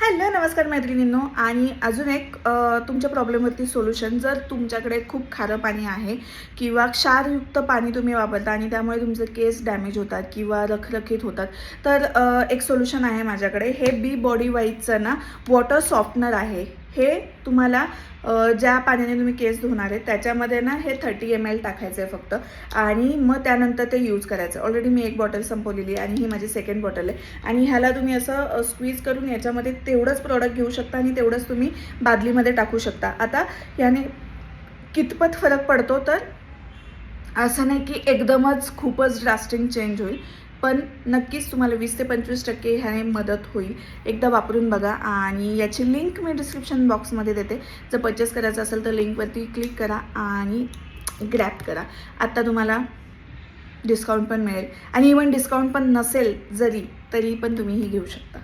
Hello नमस्कार मैत्रिणींनो. आणि अजून एक तुमच्या प्रॉब्लेमवरती सोल्युशन. जर तुमच्याकडे खूप खारं पाणी आहे किंवा क्षारयुक्त पाणी तुम्ही वापरता आणि त्यामुळे तुमचे केस डॅमेज होतात किंवा रखरखीत होतात, तर एक सोल्युशन आहे माझ्याकडे. हे बी बॉडी वाईजचं ना वॉटर सॉफ्टनर आहे. हे तुम्हाला ज्या पाण्याने तुम्ही केस धुणार आहे त्याच्यामध्ये ना हे 30 ml टाकायचं आहे फक्त, आणि मग त्यानंतर ते यूज करायचं. ऑलरेडी मी एक बॉटल संपवलेली आणि ही माझी सेकंड बॉटल आहे. आणि ह्याला तुम्ही असं स्क्वीज करून याच्यामध्ये तेवढंच प्रोडक्ट घेऊ शकता आणि तेवढंच तुम्ही बादलीमध्ये टाकू शकता. आता याने कितपत फरक पडतो, तर असं नाही की एकदमच खूपच ड्रास्टिक चेंज होईल, पण नक्कीच तुम्हाला 20 ते 25% ह्याने मदत होईल. एकदा वापरून बघा आणि याची लिंक मी डिस्क्रिप्शन बॉक्समध्ये देते. जर परचेस करायचं असेल तर लिंकवरती क्लिक करा आणि ग्रॅब करा. आत्ता तुम्हाला डिस्काउंट पण मिळेल, आणि इवन डिस्काउंट पण नसेल जरी तरी पण तुम्ही ही घेऊ शकता.